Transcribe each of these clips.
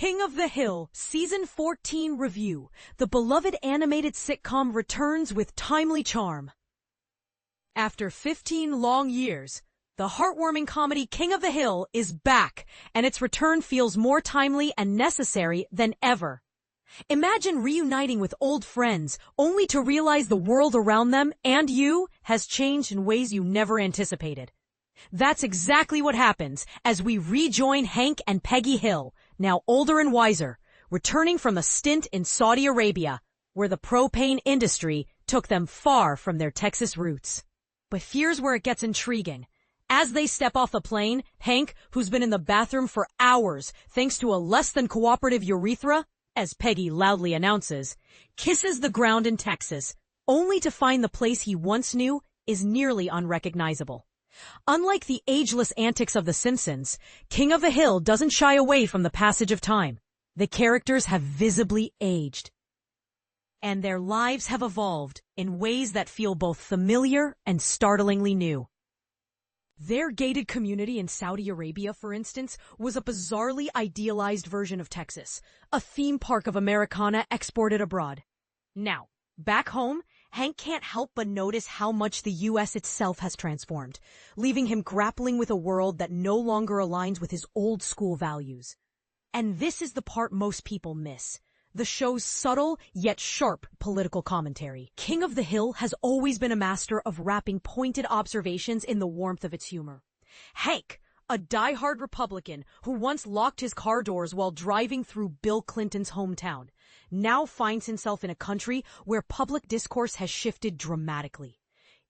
King of the Hill, Season 14 Review. The beloved animated sitcom returns with timely charm. After 15 long years, the heartwarming comedy King of the Hill is back, and its return feels more timely and necessary than ever. Imagine reuniting with old friends, only to realize the world around them and you has changed in ways you never anticipated. That's exactly what happens as we rejoin Hank and Peggy Hill, now older and wiser, returning from a stint in Saudi Arabia, where the propane industry took them far from their Texas roots. But here's where it gets intriguing. As they step off the plane, Hank, who's been in the bathroom for hours thanks to a less than cooperative urethra, as Peggy loudly announces, kisses the ground in Texas, only to find the place he once knew is nearly unrecognizable. Unlike the ageless antics of The Simpsons, King of the Hill doesn't shy away from the passage of time. The characters have visibly aged, and their lives have evolved in ways that feel both familiar and startlingly new. Their gated community in Saudi Arabia, for instance, was a bizarrely idealized version of Texas, a theme park of Americana exported abroad. Now, back home, Hank can't help but notice how much the U.S. itself has transformed, leaving him grappling with a world that no longer aligns with his old-school values. And this is the part most people miss. The show's subtle yet sharp political commentary. King of the Hill has always been a master of wrapping pointed observations in the warmth of its humor. Hank, a diehard Republican who once locked his car doors while driving through Bill Clinton's hometown, now finds himself in a country where public discourse has shifted dramatically.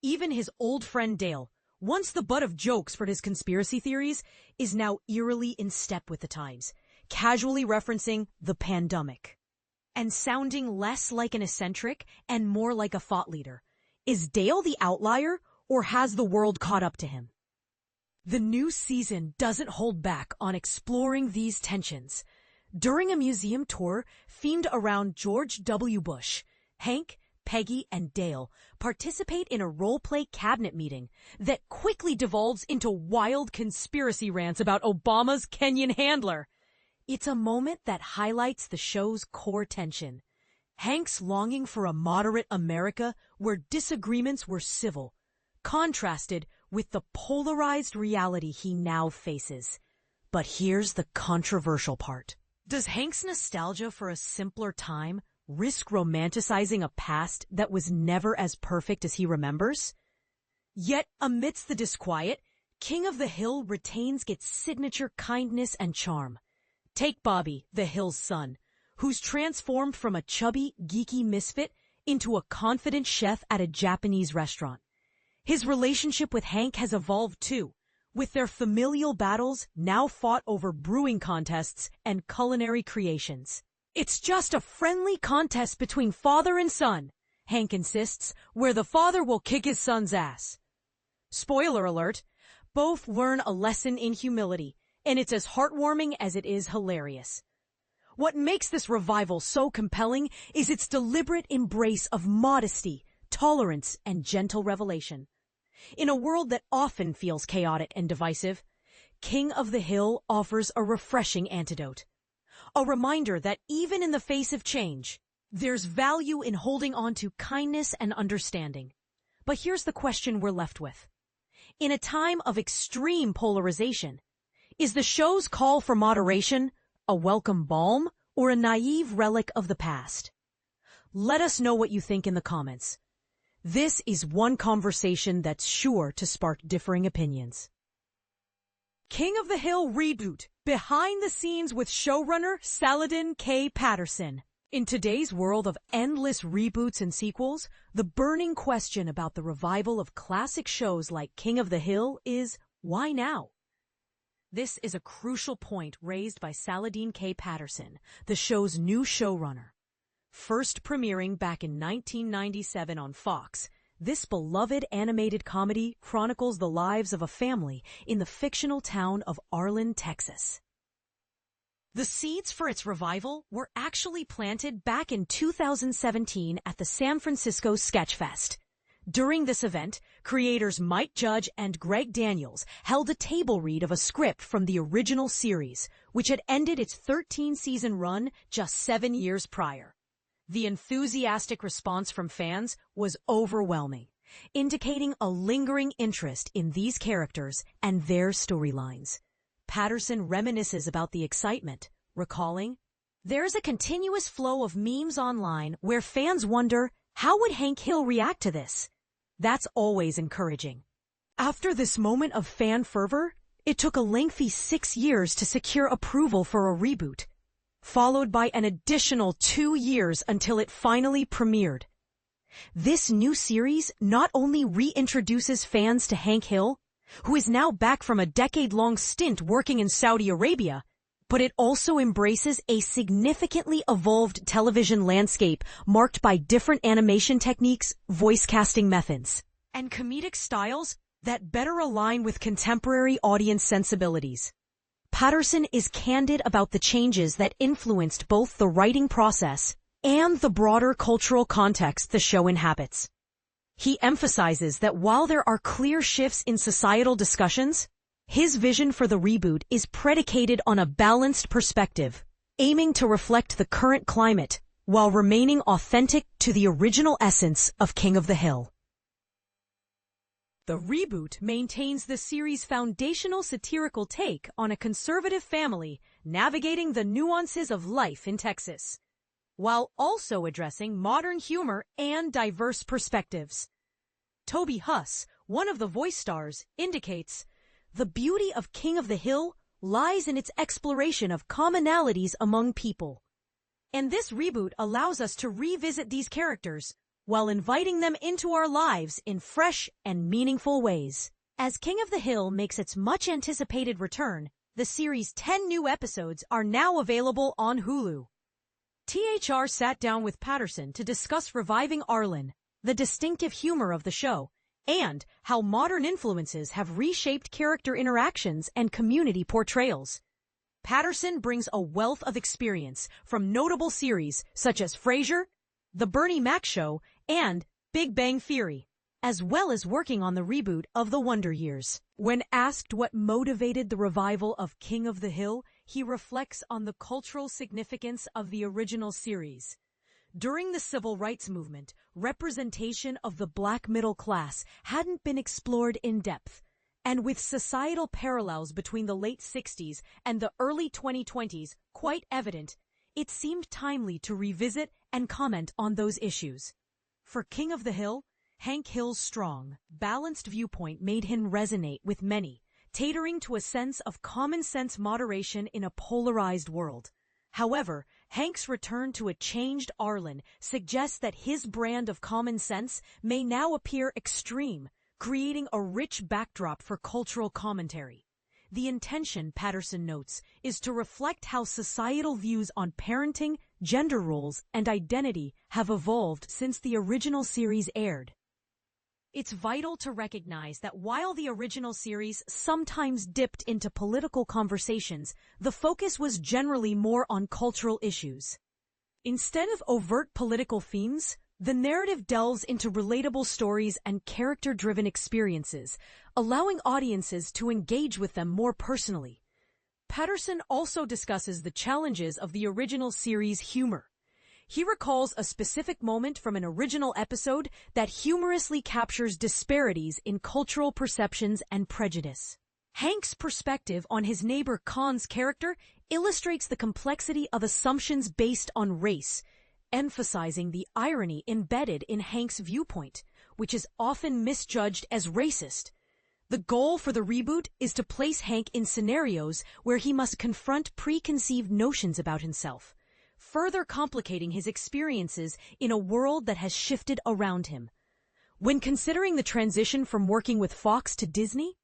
Even his old friend Dale, once the butt of jokes for his conspiracy theories, is now eerily in step with the times, casually referencing the pandemic. And sounding less like an eccentric and more like a thought leader. Is Dale the outlier, or has the world caught up to him? The new season doesn't hold back on exploring these tensions. During a museum tour themed around George W. Bush, Hank, Peggy, and Dale participate in a role-play cabinet meeting that quickly devolves into wild conspiracy rants about Obama's Kenyan handler. It's a moment that highlights the show's core tension. Hank's longing for a moderate America where disagreements were civil, contrasted with the polarized reality he now faces. But here's the controversial part. Does Hank's nostalgia for a simpler time risk romanticizing a past that was never as perfect as he remembers? Yet, amidst the disquiet, King of the Hill retains its signature kindness and charm. Take Bobby, the Hill's son, who's transformed from a chubby, geeky misfit into a confident chef at a Japanese restaurant. His relationship with Hank has evolved too, with their familial battles now fought over brewing contests and culinary creations. It's just a friendly contest between father and son, Hank insists, where the father will kick his son's ass. Spoiler alert, both learn a lesson in humility, and it's as heartwarming as it is hilarious. What makes this revival so compelling is its deliberate embrace of modesty, tolerance, and gentle revelation. In a world that often feels chaotic and divisive, King of the Hill offers a refreshing antidote. A reminder that even in the face of change, there's value in holding on to kindness and understanding. But here's the question we're left with. In a time of extreme polarization, is the show's call for moderation a welcome balm or a naive relic of the past? Let us know what you think in the comments. This is one conversation that's sure to spark differing opinions. King of the Hill Reboot, behind the scenes with showrunner Saladin Patterson. In today's world of endless reboots and sequels, the burning question about the revival of classic shows like King of the Hill is, why now? This is a crucial point raised by Saladin Patterson, the show's new showrunner. First premiering back in 1997 on Fox, this beloved animated comedy chronicles the lives of a family in the fictional town of Arlen, Texas. The seeds for its revival were actually planted back in 2017 at the San Francisco Sketch Fest. During this event, creators Mike Judge and Greg Daniels held a table read of a script from the original series, which had ended its 13-season run just 7 years prior. The enthusiastic response from fans was overwhelming, indicating a lingering interest in these characters and their storylines. Patterson reminisces about the excitement, recalling, "There's a continuous flow of memes online where fans wonder, how would Hank Hill react to this? That's always encouraging." After this moment of fan fervor, it took a lengthy 6 years to secure approval for a reboot, followed by an additional 2 years until it finally premiered. This new series not only reintroduces fans to Hank Hill, who is now back from a decade-long stint working in Saudi Arabia, but it also embraces a significantly evolved television landscape marked by different animation techniques, voice casting methods, and comedic styles that better align with contemporary audience sensibilities. Patterson is candid about the changes that influenced both the writing process and the broader cultural context the show inhabits. He emphasizes that while there are clear shifts in societal discussions, his vision for the reboot is predicated on a balanced perspective, aiming to reflect the current climate while remaining authentic to the original essence of King of the Hill. The reboot maintains the series' foundational satirical take on a conservative family navigating the nuances of life in Texas, while also addressing modern humor and diverse perspectives. Toby Huss, one of the voice stars, indicates, "The beauty of King of the Hill lies in its exploration of commonalities among people. And this reboot allows us to revisit these characters while inviting them into our lives in fresh and meaningful ways." As King of the Hill makes its much-anticipated return, the series' 10 new episodes are now available on Hulu. THR sat down with Patterson to discuss reviving Arlen, the distinctive humor of the show, and how modern influences have reshaped character interactions and community portrayals. Patterson brings a wealth of experience from notable series such as Frasier, The Bernie Mac Show, and Big Bang Theory, as well as working on the reboot of The Wonder Years. When asked what motivated the revival of King of the Hill, he reflects on the cultural significance of the original series. During the civil rights movement, representation of the black middle class hadn't been explored in depth, and with societal parallels between the late 60s and the early 2020s quite evident, it seemed timely to revisit and comment on those issues. For King of the Hill, Hank Hill's strong, balanced viewpoint made him resonate with many, catering to a sense of common-sense moderation in a polarized world. However, Hank's return to a changed Arlen suggests that his brand of common sense may now appear extreme, creating a rich backdrop for cultural commentary. The intention, Patterson notes, is to reflect how societal views on parenting, gender roles, and identity have evolved since the original series aired. It's vital to recognize that while the original series sometimes dipped into political conversations, the focus was generally more on cultural issues. Instead of overt political themes, the narrative delves into relatable stories and character-driven experiences, allowing audiences to engage with them more personally. Patterson also discusses the challenges of the original series' humor. He recalls a specific moment from an original episode that humorously captures disparities in cultural perceptions and prejudice. Hank's perspective on his neighbor Khan's character illustrates the complexity of assumptions based on race, emphasizing the irony embedded in Hank's viewpoint, which is often misjudged as racist. The goal for the reboot is to place Hank in scenarios where he must confront preconceived notions about himself, further complicating his experiences in a world that has shifted around him. When considering the transition from working with Fox to Disney,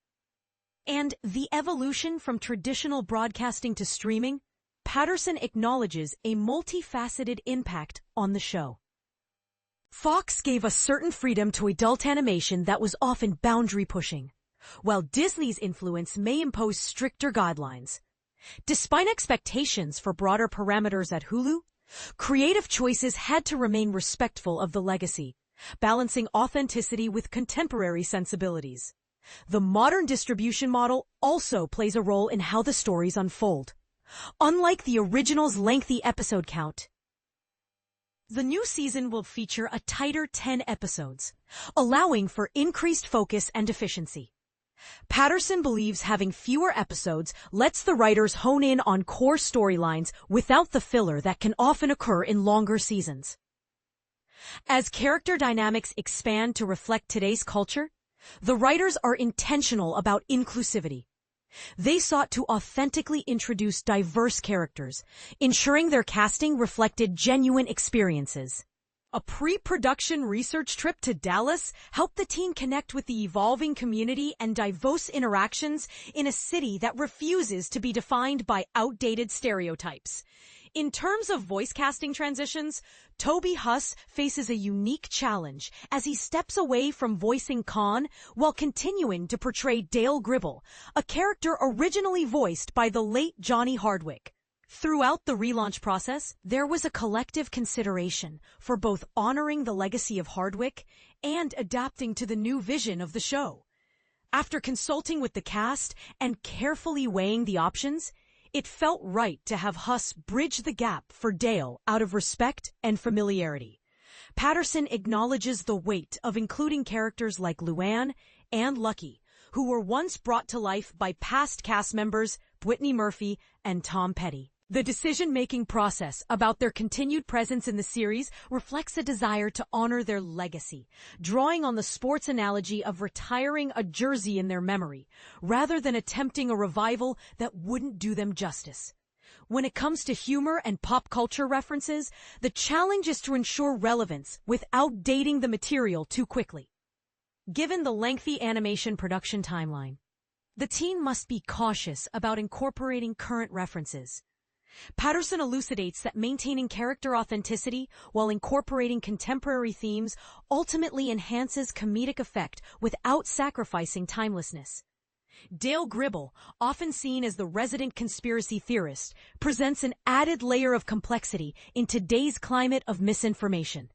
and the evolution from traditional broadcasting to streaming, Patterson acknowledges a multifaceted impact on the show. Fox gave a certain freedom to adult animation that was often boundary-pushing, while Disney's influence may impose stricter guidelines. Despite expectations for broader parameters at Hulu, creative choices had to remain respectful of the legacy, balancing authenticity with contemporary sensibilities. The modern distribution model also plays a role in how the stories unfold. Unlike the original's lengthy episode count, the new season will feature a tighter 10 episodes, allowing for increased focus and efficiency. Patterson believes having fewer episodes lets the writers hone in on core storylines without the filler that can often occur in longer seasons. As character dynamics expand to reflect today's culture, the writers are intentional about inclusivity. They sought to authentically introduce diverse characters, ensuring their casting reflected genuine experiences. A pre-production research trip to Dallas helped the team connect with the evolving community and diverse interactions in a city that refuses to be defined by outdated stereotypes. In terms of voice casting transitions, Toby Huss faces a unique challenge as he steps away from voicing Khan while continuing to portray Dale Gribble, a character originally voiced by the late Johnny Hardwick. Throughout the relaunch process, there was a collective consideration for both honoring the legacy of Hardwick and adapting to the new vision of the show. After consulting with the cast and carefully weighing the options, it felt right to have Huss bridge the gap for Dale out of respect and familiarity. Patterson acknowledges the weight of including characters like Luann and Lucky, who were once brought to life by past cast members Brittany Murphy and Tom Petty. The decision-making process about their continued presence in the series reflects a desire to honor their legacy, drawing on the sports analogy of retiring a jersey in their memory, rather than attempting a revival that wouldn't do them justice. When it comes to humor and pop culture references, the challenge is to ensure relevance without dating the material too quickly. Given the lengthy animation production timeline, the team must be cautious about incorporating current references. Patterson elucidates that maintaining character authenticity while incorporating contemporary themes ultimately enhances comedic effect without sacrificing timelessness. Dale Gribble, often seen as the resident conspiracy theorist, presents an added layer of complexity in today's climate of misinformation.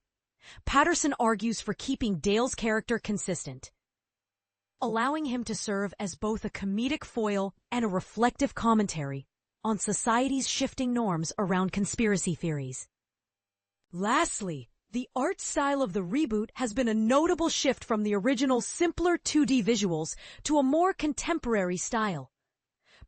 Patterson argues for keeping Dale's character consistent, allowing him to serve as both a comedic foil and a reflective commentary on society's shifting norms around conspiracy theories. Lastly, the art style of the reboot has been a notable shift from the original's simpler 2D visuals to a more contemporary style.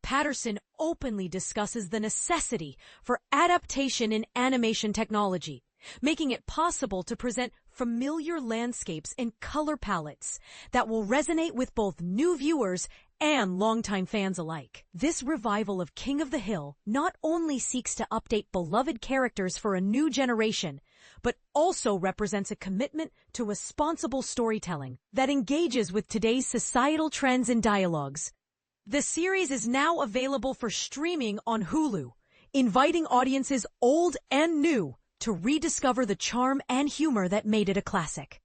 Patterson openly discusses the necessity for adaptation in animation technology, making it possible to present familiar landscapes and color palettes that will resonate with both new viewers and longtime fans alike. This revival of King of the Hill not only seeks to update beloved characters for a new generation, but also represents a commitment to responsible storytelling that engages with today's societal trends and dialogues. The series is now available for streaming on Hulu, inviting audiences old and new to rediscover the charm and humor that made it a classic.